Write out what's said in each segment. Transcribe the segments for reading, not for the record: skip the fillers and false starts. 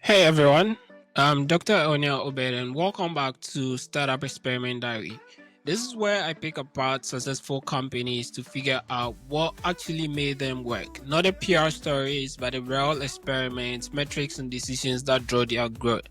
Hey everyone, I'm Dr. Onia Obed and welcome back to Startup Experiment Diary. This is where I pick apart successful companies to figure out what actually made them work. Not the PR stories, but the real experiments, metrics, and decisions that drove their growth.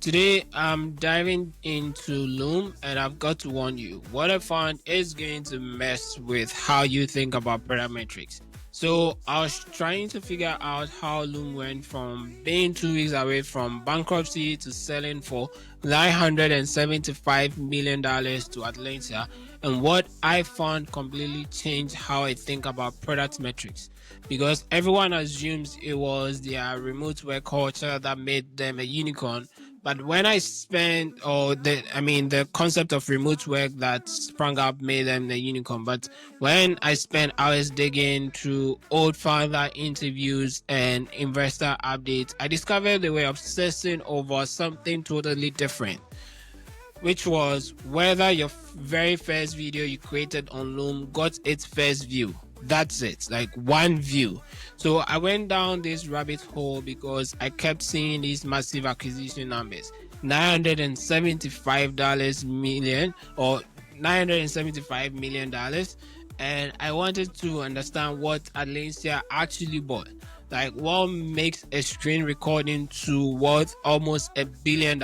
Today, I'm diving into Loom, and I've got to warn you, what I found is going to mess with how you think about product metrics. So, I was trying to figure out how Loom went from being 2 weeks away from bankruptcy to selling for $975 million to Atlassian, and what I found completely changed how I think about product metrics. Because everyone assumes it was their remote work culture that made them a unicorn, but when I spent, or the concept of remote work that sprung up made them the unicorn. But when I spent hours digging through old founder interviews and investor updates, I discovered they were obsessing over something totally different, which was whether your very first video you created on Loom got its first view. That's it, like one view. So I went down this rabbit hole because I kept seeing these massive acquisition numbers, $975 million or $975 million, and I wanted to understand what Atlassian actually bought. Like, what makes a screen recording to worth almost $1 billion?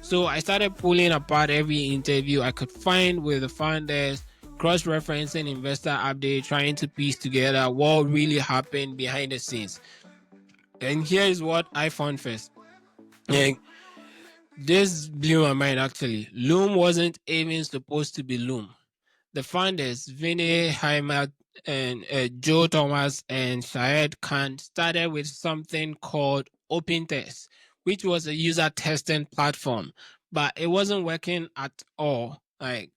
So I started pulling apart every interview I could find with the founders, cross-referencing investor update, trying to piece together what really happened behind the scenes. And here is what I found first. And this blew my mind actually. Loom wasn't even supposed to be Loom. The founders, Vinay Heimat and Joe Thomas and Shahid Khan, started with something called OpenTest, which was a user testing platform, but it wasn't working at all. Like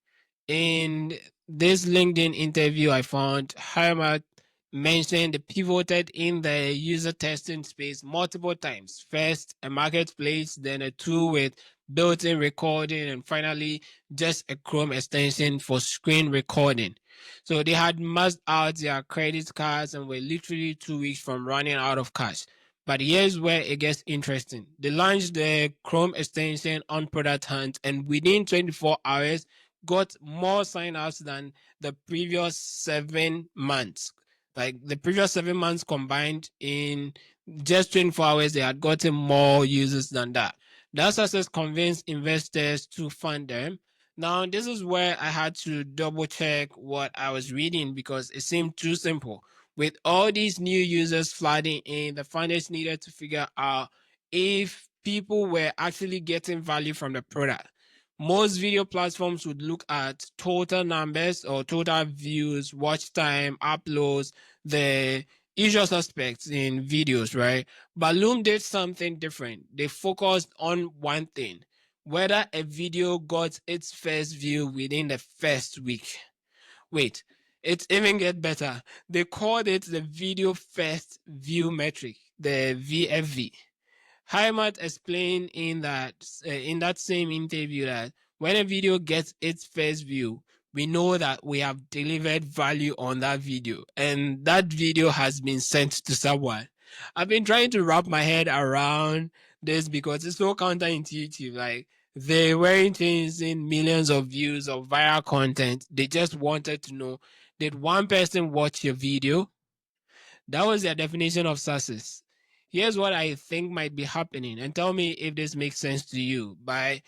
in this LinkedIn interview I found, Heimat mentioned they pivoted in the user testing space multiple times. First, a marketplace, then a tool with built-in recording, and finally just a Chrome extension for screen recording. So they had maxed out their credit cards and were literally 2 weeks from running out of cash. But here's where it gets interesting. They launched the Chrome extension on Product Hunt, and within 24 hours, got more sign-ups than the previous 7 months. Like the previous 7 months combined, in just 24 hours, they had gotten more users than that. That success convinced investors to fund them. Now, this is where I had to double check what I was reading because it seemed too simple. With all these new users flooding in, the founders needed to figure out if people were actually getting value from the product. Most video platforms would look at total numbers or total views, watch time, uploads, the usual suspects in videos, right? But Loom did something different. They focused on one thing, whether a video got its first view within the first week. Wait, it even get better. They called it the video first view metric, the VFV. Heimat explained in that same interview that when a video gets its first view, we know that we have delivered value on that video, and that video has been sent to someone. I've been trying to wrap my head around this because it's so counterintuitive. Like they weren't chasing millions of views of viral content. They just wanted to know, did one person watch your video? That was their definition of success. Here's what I think might be happening, and tell me if this makes sense to you. By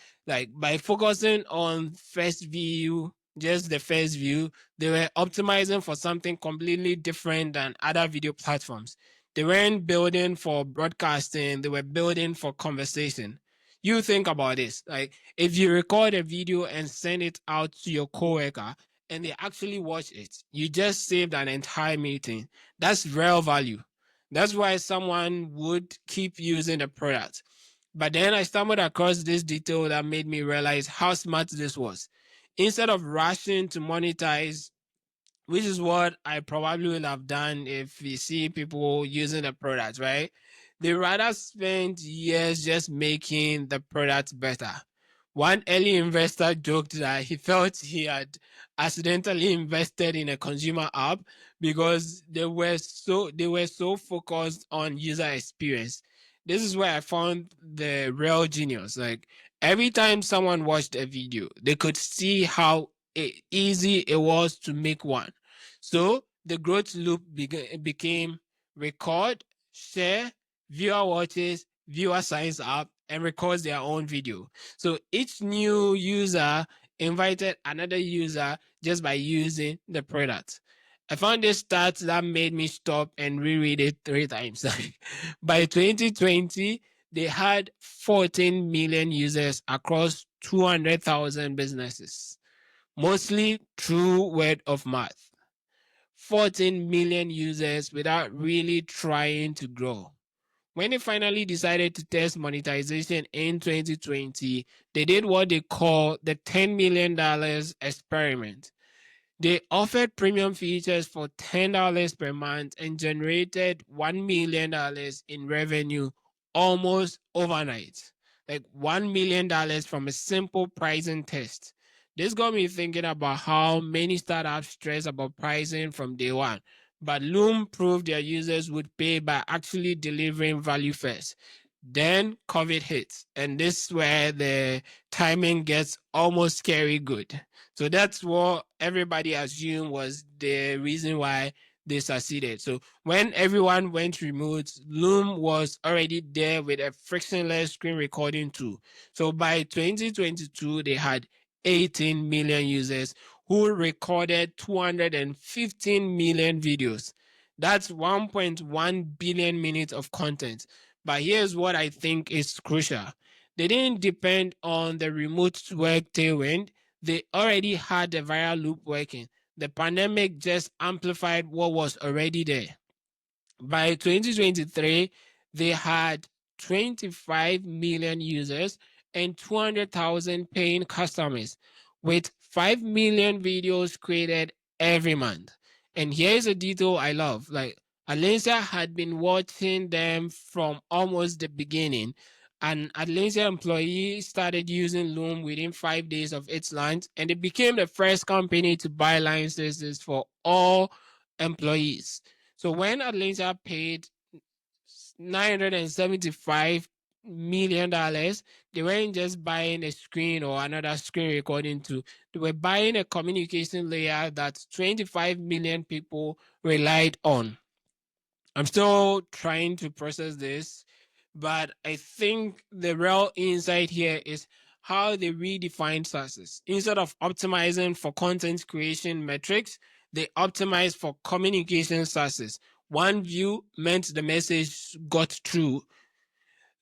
focusing on first view, just the first view, they were optimizing for something completely different than other video platforms. They weren't building for broadcasting, they were building for conversation. You think about this. Like if you record a video and send it out to your coworker and they actually watch it, you just saved an entire meeting. That's real value. That's why someone would keep using the product. But then I stumbled across this detail that made me realize how smart this was. Instead of rushing to monetize, which is what I probably would have done if we see people using the product, right? They rather spend years just making the product better. One early investor joked that he felt he had accidentally invested in a consumer app because they were so focused on user experience. this is where I found the real genius. Like every time someone watched a video, they could see how easy it was to make one. So the growth loop became record, share, viewer watches, viewer signs up, and records their own video. So each new user invited another user just by using the product. I found this stat that made me stop and reread it 3 times. By 2020, they had 14 million users across 200,000 businesses, mostly through word of mouth. 14 million users without really trying to grow. When they finally decided to test monetization in 2020, they did what they call the $10 million experiment. They offered premium features for $10 per month and generated $1 million in revenue almost overnight. Like $1 million from a simple pricing test. This got me thinking about how many startups stress about pricing from day one. But Loom proved their users would pay by actually delivering value first. Then COVID hits, and this is where the timing gets almost scary good. So that's what everybody assumed was the reason why they succeeded. So when everyone went remote, Loom was already there with a frictionless screen recording tool. So by 2022, they had 18 million users who recorded 215 million videos. That's 1.1 billion minutes of content. But here's what I think is crucial. They didn't depend on the remote work tailwind. They already had the viral loop working. The pandemic just amplified what was already there. By 2023, they had 25 million users and 200,000 paying customers with 5 million videos created every month. And here's a detail I love. Like Atlassian had been watching them from almost the beginning. An Atlassian employee started using Loom within 5 days of its launch, and it became the first company to buy licenses for all employees. So when Atlanta paid $975 million, they weren't just buying a screen or another screen recording tool. They were buying a communication layer that 25 million people relied on. I'm still trying to process this, but I think the real insight here is how they redefine success. Instead of optimizing for content creation metrics, they optimize for communication success. One view meant the message got through.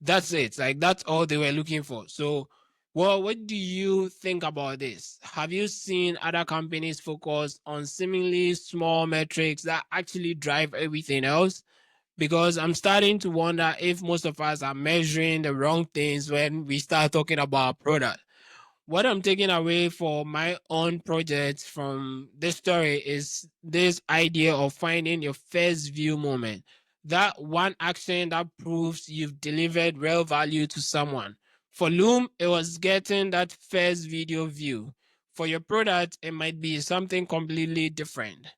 That's it. Like that's all they were looking for. So, well, what do you think about this? Have you seen other companies focus on seemingly small metrics that actually drive everything else? Because I'm starting to wonder if most of us are measuring the wrong things when we start talking about product. What I'm taking away for my own project from this story is this idea of finding your first view moment. That one action that proves you've delivered real value to someone. For Loom, it was getting that first video view. For your product, it might be something completely different.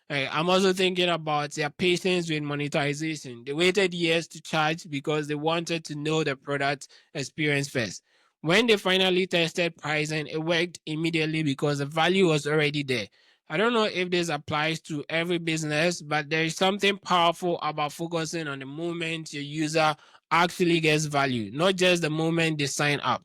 I'm also thinking about their patience with monetization. They waited years to charge because they wanted to know the product experience first. When they finally tested pricing, it worked immediately because the value was already there. I don't know if this applies to every business, but there is something powerful about focusing on the moment your user actually gets value, not just the moment they sign up.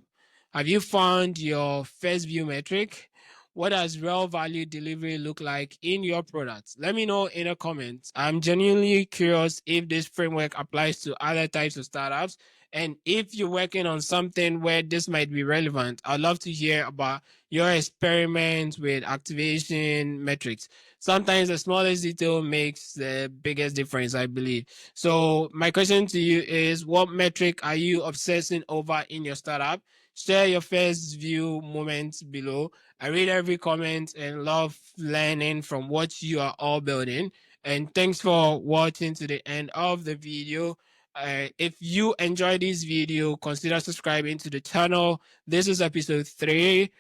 Have you found your first view metric? What does real value delivery look like in your products? Let me know in the comments. I'm genuinely curious if this framework applies to other types of startups. And if you're working on something where this might be relevant, I'd love to hear about your experiments with activation metrics. Sometimes the smallest detail makes the biggest difference, I believe. So my question to you is, what metric are you obsessing over in your startup? Share your first view moments below. I read every comment and love learning from what you are all building. And thanks for watching to the end of the video. If you enjoyed this video, consider subscribing to the channel. This is episode 3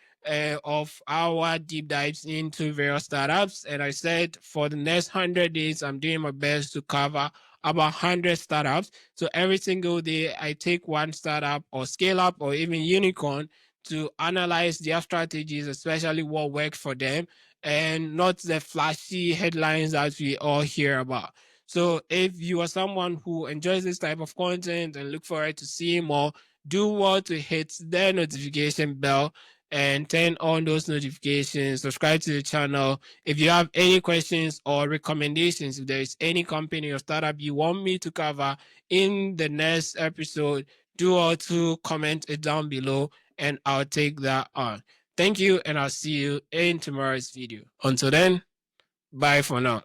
of our deep dives into various startups. And I said for the next 100 days, I'm doing my best to cover about 100 startups. So every single day, I take one startup or scale up or even unicorn to analyze their strategies, especially what works for them, and not the flashy headlines that we all hear about. So if you are someone who enjoys this type of content and look forward to seeing more, do what to hit the notification bell and turn on those notifications, subscribe to the channel. If you have any questions or recommendations, if there is any company or startup you want me to cover in the next episode, do also comment it down below and I'll take that on. Thank you, and I'll see you in tomorrow's video. Until then, bye for now.